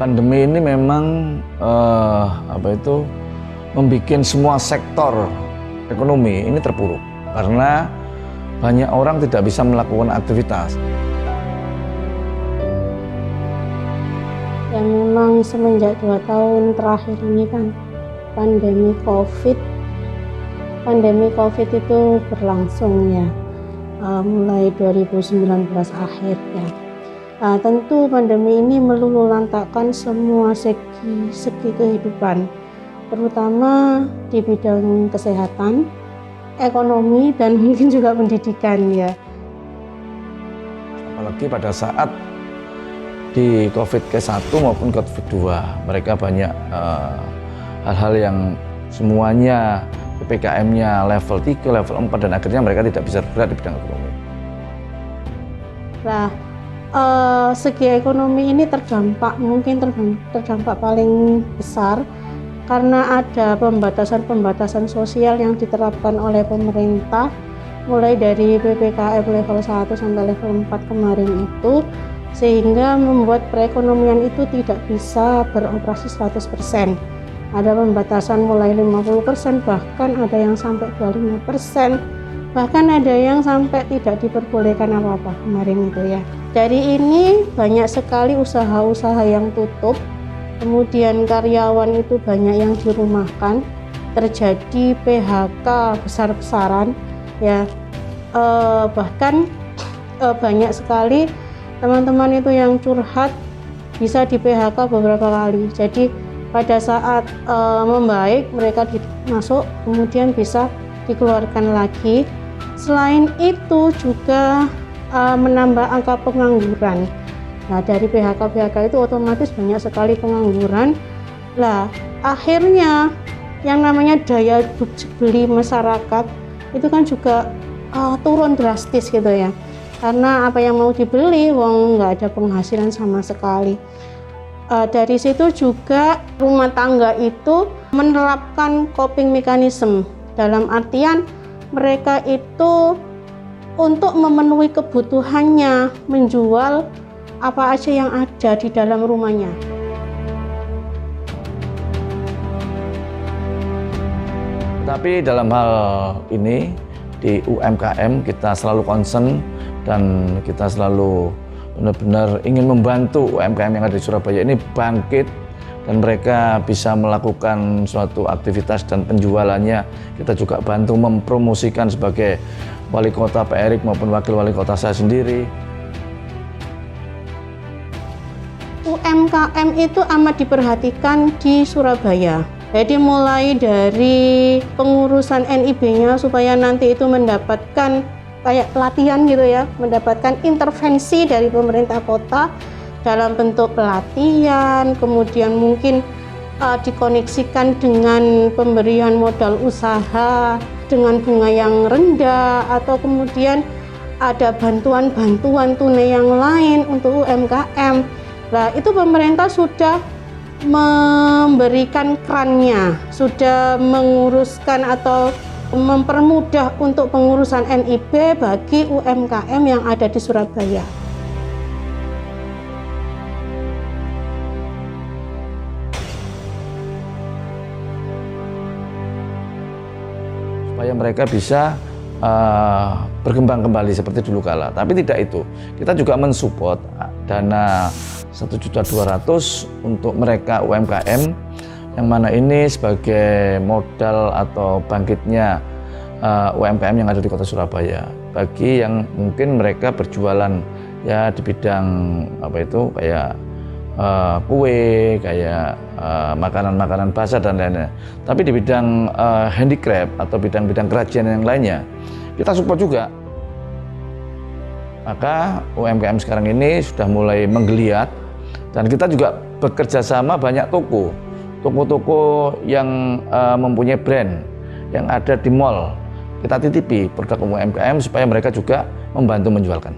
Pandemi ini memang membuat semua sektor ekonomi ini terpuruk karena banyak orang tidak bisa melakukan aktivitas. Ya memang semenjak 2 tahun terakhir ini kan pandemi COVID itu berlangsung ya, mulai 2019 akhir ya. Tentu pandemi ini meluluhlantakkan semua segi kehidupan, terutama di bidang kesehatan, ekonomi, dan mungkin juga pendidikan ya. Apalagi pada saat di COVID ke-1 maupun COVID 2, mereka banyak hal-hal yang semuanya PPKM-nya level 3, level 4, dan akhirnya mereka tidak bisa bergerak di bidang ekonomi. Nah, segi ekonomi ini terdampak paling besar karena ada pembatasan sosial yang diterapkan oleh pemerintah mulai dari PPKM level 1 sampai level 4 kemarin itu, sehingga membuat perekonomian itu tidak bisa beroperasi 100%. Ada pembatasan mulai 50%, bahkan ada yang sampai 25%, bahkan ada yang sampai tidak diperbolehkan apa-apa kemarin itu ya. Dari ini banyak sekali usaha-usaha yang tutup, kemudian karyawan itu banyak yang dirumahkan, terjadi PHK besar-besaran ya, bahkan banyak sekali teman-teman itu yang curhat bisa di PHK beberapa kali. Jadi pada saat membaik mereka masuk, kemudian bisa dikeluarkan lagi. Selain itu juga menambah angka pengangguran. Nah, dari PHK itu otomatis banyak sekali pengangguran. Lah, akhirnya yang namanya daya beli masyarakat itu kan juga turun drastis gitu ya. Karena apa yang mau dibeli, wong nggak ada penghasilan sama sekali. Dari situ juga rumah tangga itu menerapkan coping mechanism, dalam artian mereka itu untuk memenuhi kebutuhannya menjual apa aja yang ada di dalam rumahnya. Tapi dalam hal ini di UMKM kita selalu concern dan kita selalu benar-benar ingin membantu UMKM yang ada di Surabaya ini bangkit dan mereka bisa melakukan suatu aktivitas dan penjualannya. Kita juga bantu mempromosikan sebagai wali kota Pak Erik maupun wakil wali kota saya sendiri. UMKM itu amat diperhatikan di Surabaya. Jadi mulai dari pengurusan NIB-nya supaya nanti itu mendapatkan kayak pelatihan gitu ya, mendapatkan intervensi dari pemerintah kota dalam bentuk pelatihan, kemudian mungkin dikoneksikan dengan pemberian modal usaha dengan bunga yang rendah, atau kemudian ada bantuan-bantuan tunai yang lain untuk UMKM. Nah, itu pemerintah sudah memberikan kerannya, sudah menguruskan atau mempermudah untuk pengurusan NIB bagi UMKM yang ada di Surabaya. Supaya mereka bisa berkembang kembali seperti dulu kala. Tapi tidak itu, kita juga mensupport dana 1.200.000 untuk mereka UMKM, yang mana ini sebagai modal atau bangkitnya UMKM yang ada di kota Surabaya. Bagi yang mungkin mereka berjualan ya di bidang kayak kue, kayak makanan-makanan basah dan lainnya. Tapi di bidang handicraft atau bidang-bidang kerajinan yang lainnya, kita support juga. Maka UMKM sekarang ini sudah mulai menggeliat dan kita juga bekerja sama banyak toko-toko yang mempunyai brand yang ada di mall. Kita titipi produk UMKM supaya mereka juga membantu menjualkan.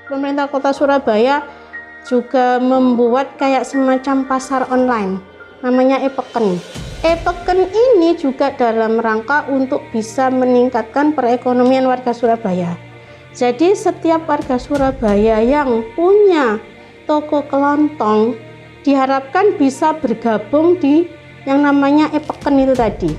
Pemerintah Kota Surabaya juga membuat kayak semacam pasar online, namanya e-peken. E-peken ini juga dalam rangka untuk bisa meningkatkan perekonomian warga Surabaya. Jadi setiap warga Surabaya yang punya toko kelontong diharapkan bisa bergabung di yang namanya e-peken itu tadi.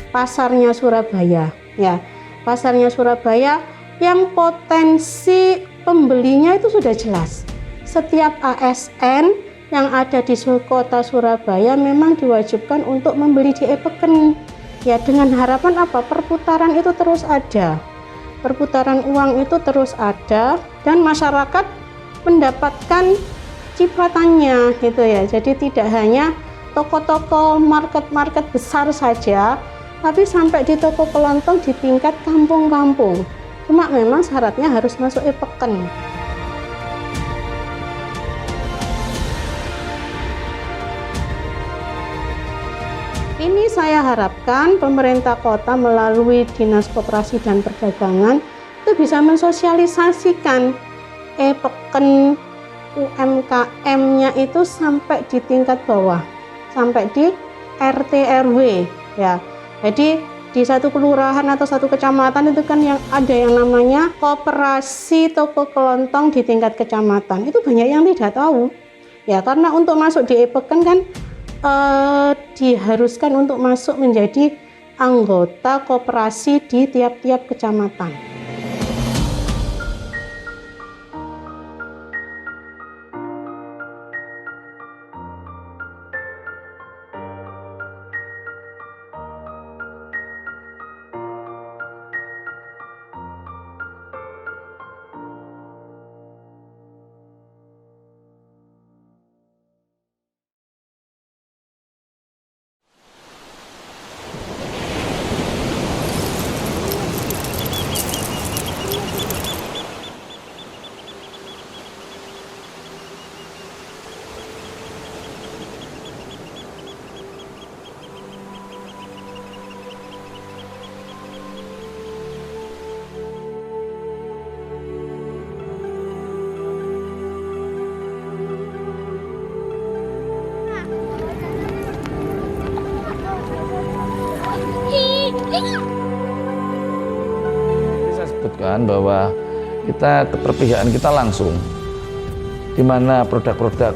Pasarnya Surabaya, ya. Pasarnya Surabaya yang potensi pembelinya itu sudah jelas. Setiap ASN yang ada di Kota Surabaya memang diwajibkan untuk membeli di e-peken. Ya, dengan harapan apa? Perputaran itu terus ada. Perputaran uang itu terus ada dan masyarakat mendapatkan cipratannya gitu ya. Jadi tidak hanya toko-toko market-market besar saja, tapi sampai di toko kelontong di tingkat kampung-kampung. Cuma memang syaratnya harus masuk e-peken. Ini saya harapkan pemerintah kota melalui Dinas Koperasi dan Perdagangan itu bisa mensosialisasikan e-peken UMKM-nya itu sampai di tingkat bawah, sampai di RT RW ya. Jadi di satu kelurahan atau satu kecamatan itu kan yang ada yang namanya koperasi toko kelontong di tingkat kecamatan. Itu banyak yang tidak tahu. Ya, karena untuk masuk di e-peken kan diharuskan untuk masuk menjadi anggota koperasi di tiap-tiap kecamatan. Saya sebutkan bahwa keterpihakan kita langsung, di mana produk-produk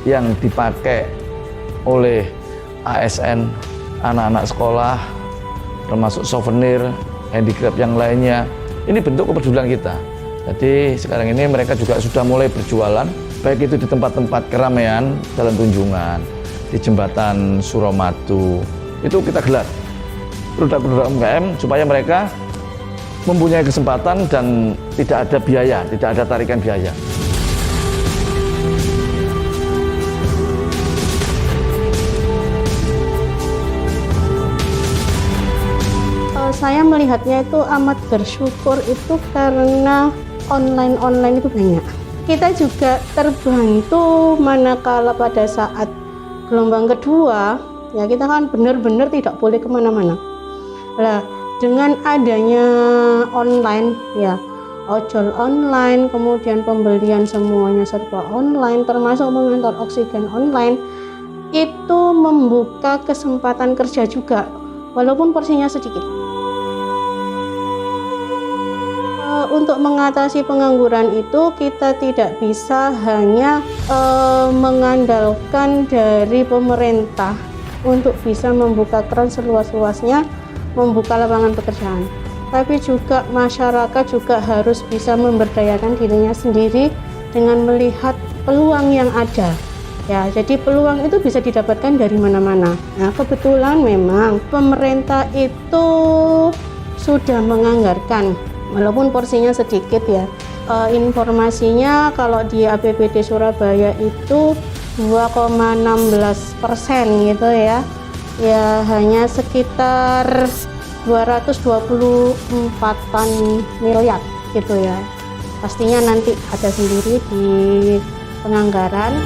yang dipakai oleh ASN, anak-anak sekolah, termasuk souvenir, handicraft yang lainnya, ini bentuk kepedulian kita. Jadi sekarang ini mereka juga sudah mulai berjualan, baik itu di tempat-tempat keramaian, jalan tunjungan, di jembatan Suramadu, itu kita gelar produk-produk UMKM supaya mereka mempunyai kesempatan dan tidak ada biaya, tidak ada tarikan biaya. Saya melihatnya itu amat bersyukur itu karena online itu banyak. Kita juga terbantu manakala pada saat gelombang kedua, ya kita kan benar-benar tidak boleh kemana-mana. Nah, dengan adanya online, ya ojol online, kemudian pembelian semuanya serba online, termasuk mengantar oksigen online, itu membuka kesempatan kerja juga, walaupun porsinya sedikit. Untuk mengatasi pengangguran itu kita tidak bisa hanya mengandalkan dari pemerintah untuk bisa membuka keran seluas-luasnya, membuka lapangan pekerjaan, tapi juga masyarakat juga harus bisa memberdayakan dirinya sendiri dengan melihat peluang yang ada. Ya, jadi peluang itu bisa didapatkan dari mana-mana. Nah, kebetulan memang pemerintah itu sudah menganggarkan, walaupun porsinya sedikit ya. Informasinya kalau di APBD Surabaya itu 2,16% gitu ya. Ya hanya sekitar 224 miliar gitu ya. Pastinya nanti ada sendiri di penganggaran.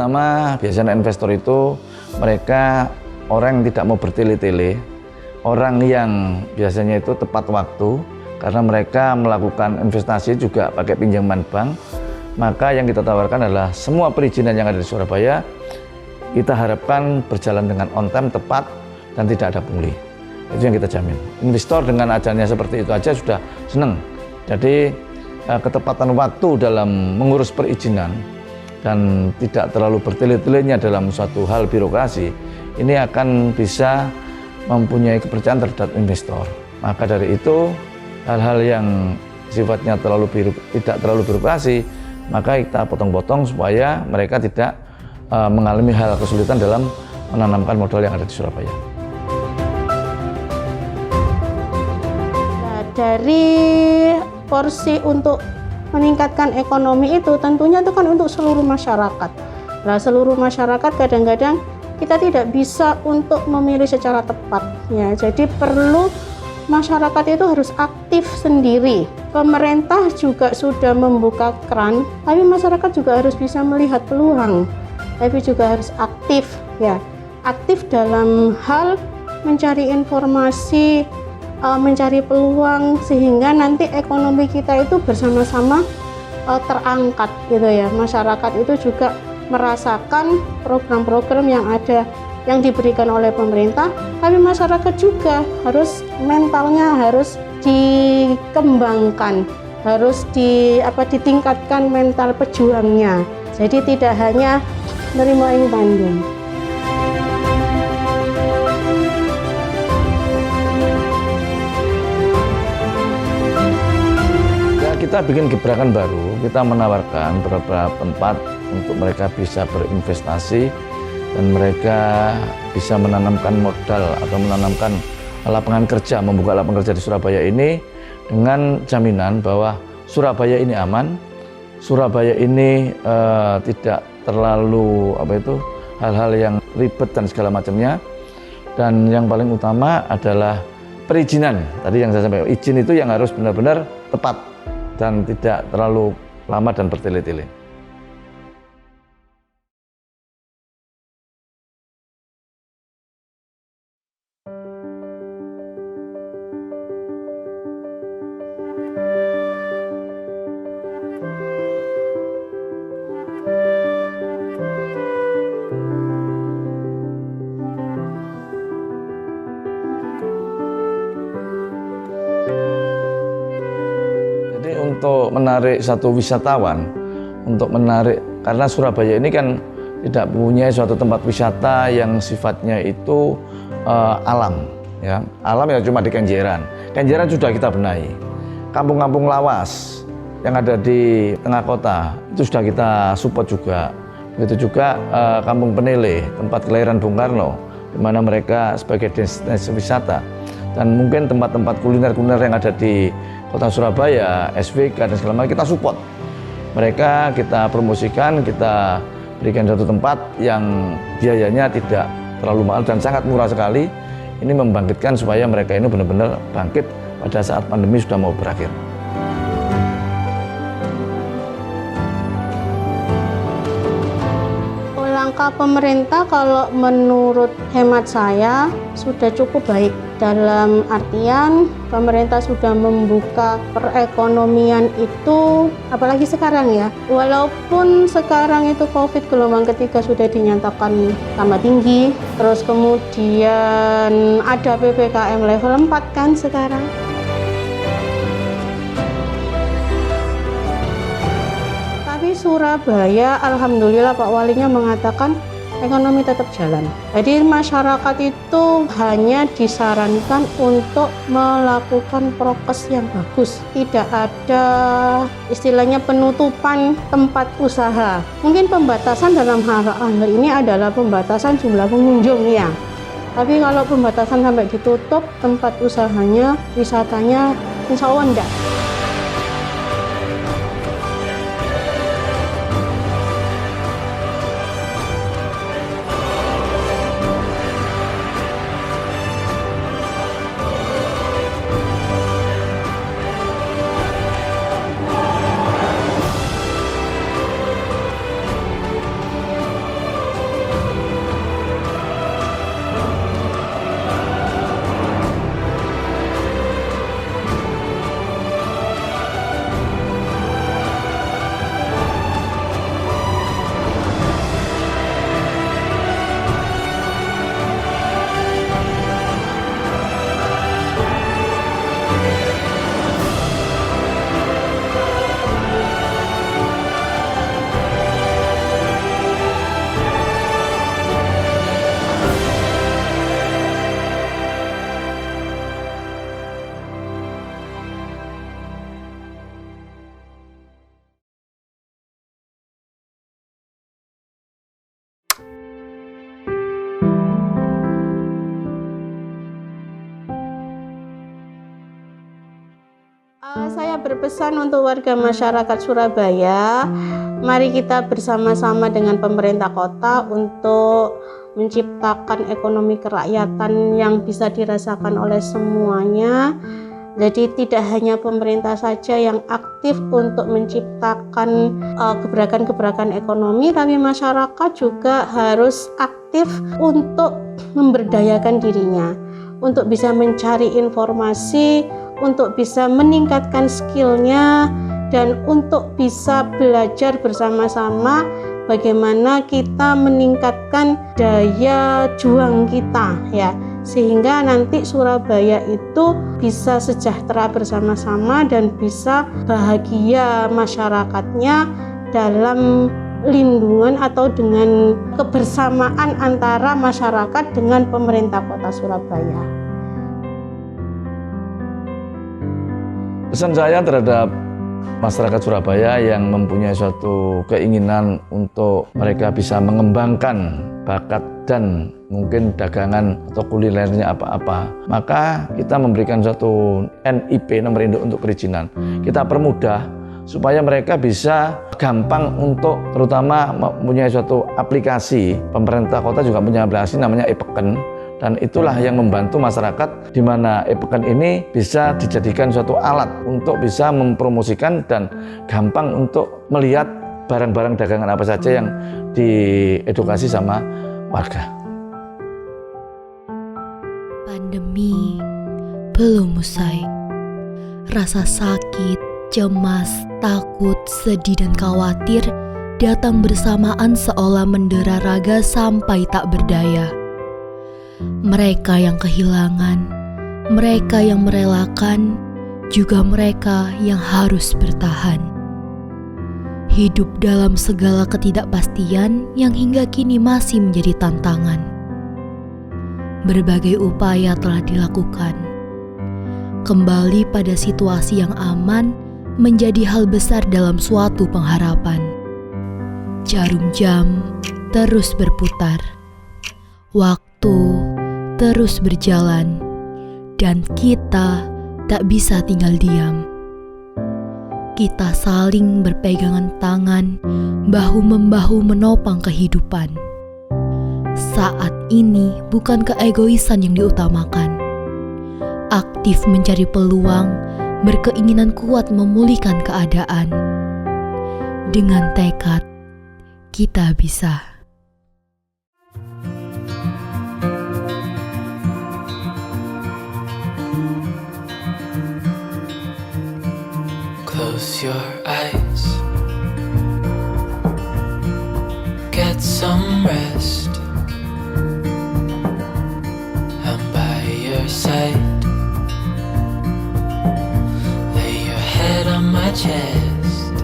pertama, biasanya investor itu mereka orang yang tidak mau bertele-tele, orang yang biasanya itu tepat waktu, karena mereka melakukan investasi juga pakai pinjaman bank. Maka yang kita tawarkan adalah semua perizinan yang ada di Surabaya kita harapkan berjalan dengan on time, tepat, dan tidak ada pungli. Itu yang kita jamin. Investor dengan ajalnya seperti itu aja sudah senang. Jadi ketepatan waktu dalam mengurus perizinan dan tidak terlalu bertele-telenya dalam suatu hal birokrasi, ini akan bisa mempunyai kepercayaan terhadap investor. Maka dari itu, hal-hal yang sifatnya tidak terlalu birokrasi, maka kita potong-potong supaya mereka tidak mengalami hal kesulitan dalam menanamkan modal yang ada di Surabaya. Nah, dari porsi untuk meningkatkan ekonomi itu tentunya itu kan untuk seluruh masyarakat. Nah, seluruh masyarakat kadang-kadang kita tidak bisa untuk memilih secara tepat ya. Jadi perlu masyarakat itu harus aktif sendiri. Pemerintah juga sudah membuka keran, tapi masyarakat juga harus bisa melihat peluang. Tapi juga harus aktif ya. Aktif dalam hal mencari informasi, mencari peluang sehingga nanti ekonomi kita itu bersama-sama terangkat gitu ya. Masyarakat itu juga merasakan program-program yang ada yang diberikan oleh pemerintah, tapi masyarakat juga harus mentalnya harus dikembangkan, harus ditingkatkan mental pejuangnya. Jadi tidak hanya nerima ing Bandung. Ya, kita bikin gebrakan baru, kita menawarkan beberapa tempat untuk mereka bisa berinvestasi dan mereka bisa menanamkan modal atau menanamkan lapangan kerja, membuka lapangan kerja di Surabaya ini dengan jaminan bahwa Surabaya ini aman, Surabaya ini tidak terlalu hal-hal yang ribet dan segala macamnya. Dan yang paling utama adalah perizinan. Tadi yang saya sampaikan, izin itu yang harus benar-benar tepat dan tidak terlalu lama dan bertele-tele. Untuk menarik satu wisatawan, karena Surabaya ini kan tidak punya suatu tempat wisata yang sifatnya itu alam, ya. Alam ya cuma di Kenjeran. Kenjeran sudah kita benahi. Kampung-kampung lawas yang ada di tengah kota itu sudah kita support juga. Begitu juga Kampung Penele, tempat kelahiran Bung Karno, di mana mereka sebagai destinasi wisata. Dan mungkin tempat-tempat kuliner-kuliner yang ada di Kota Surabaya, SVK dan segala macam kita support. Mereka kita promosikan, kita berikan satu tempat yang biayanya tidak terlalu mahal dan sangat murah sekali. Ini membangkitkan supaya mereka ini benar-benar bangkit pada saat pandemi sudah mau berakhir. Langkah pemerintah kalau menurut hemat saya sudah cukup baik. Dalam artian pemerintah sudah membuka perekonomian itu, apalagi sekarang ya. Walaupun sekarang itu COVID gelombang ketiga sudah dinyatakan tambah tinggi, terus kemudian ada PPKM level 4 kan sekarang. Tapi Surabaya, alhamdulillah Pak Walinya mengatakan ekonomi tetap jalan. Jadi masyarakat itu hanya disarankan untuk melakukan prokes yang bagus. Tidak ada istilahnya penutupan tempat usaha. Mungkin pembatasan dalam hal ini adalah pembatasan jumlah pengunjung ya. Tapi kalau pembatasan sampai ditutup tempat usahanya, wisatanya, insya Allah enggak. berpesan untuk warga masyarakat Surabaya, mari kita bersama-sama dengan pemerintah kota untuk menciptakan ekonomi kerakyatan yang bisa dirasakan oleh semuanya. Jadi tidak hanya pemerintah saja yang aktif untuk menciptakan gebrakan-gebrakan ekonomi, tapi masyarakat juga harus aktif untuk memberdayakan dirinya, untuk bisa mencari informasi, untuk bisa meningkatkan skillnya, dan untuk bisa belajar bersama-sama bagaimana kita meningkatkan daya juang kita ya, sehingga nanti Surabaya itu bisa sejahtera bersama-sama dan bisa bahagia masyarakatnya dalam lindungan atau dengan kebersamaan antara masyarakat dengan pemerintah kota Surabaya. Pesan saya terhadap masyarakat Surabaya yang mempunyai suatu keinginan untuk mereka bisa mengembangkan bakat dan mungkin dagangan atau kulinernya apa-apa, maka kita memberikan suatu NIP, nomor induk untuk perizinan. Kita permudah supaya mereka bisa gampang untuk terutama mempunyai suatu aplikasi. Pemerintah kota juga punya aplikasi namanya e-Peken. Dan itulah yang membantu masyarakat di mana e-Peken ini bisa dijadikan suatu alat untuk bisa mempromosikan dan gampang untuk melihat barang-barang dagangan apa saja yang diedukasi sama warga. Pandemi belum usai. Rasa sakit, cemas, takut, sedih, dan khawatir datang bersamaan seolah mendera raga sampai tak berdaya. Mereka yang kehilangan, mereka yang merelakan, juga mereka yang harus bertahan. Hidup dalam segala ketidakpastian yang hingga kini masih menjadi tantangan. Berbagai upaya telah dilakukan. Kembali pada situasi yang aman menjadi hal besar dalam suatu pengharapan. Jarum jam terus berputar. Waktu terus berjalan, dan kita tak bisa tinggal diam. Kita saling berpegangan tangan, bahu-membahu menopang kehidupan. Saat ini bukan keegoisan yang diutamakan. Aktif mencari peluang, berkeinginan kuat memulihkan keadaan. Dengan tekad, kita bisa. Close your eyes, get some rest. I'm by your side. Lay your head on my chest.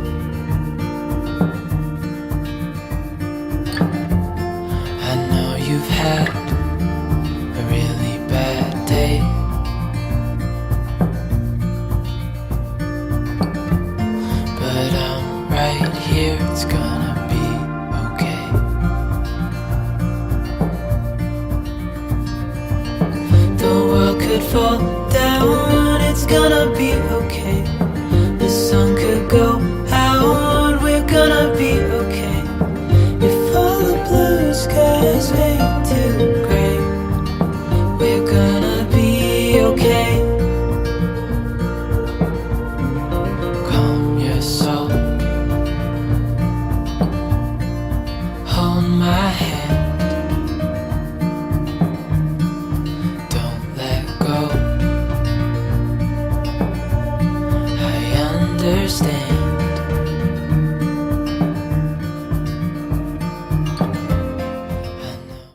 I know you've had a really bad day. But I'm right here, it's gonna be okay. The world could fall down, it's gonna be okay.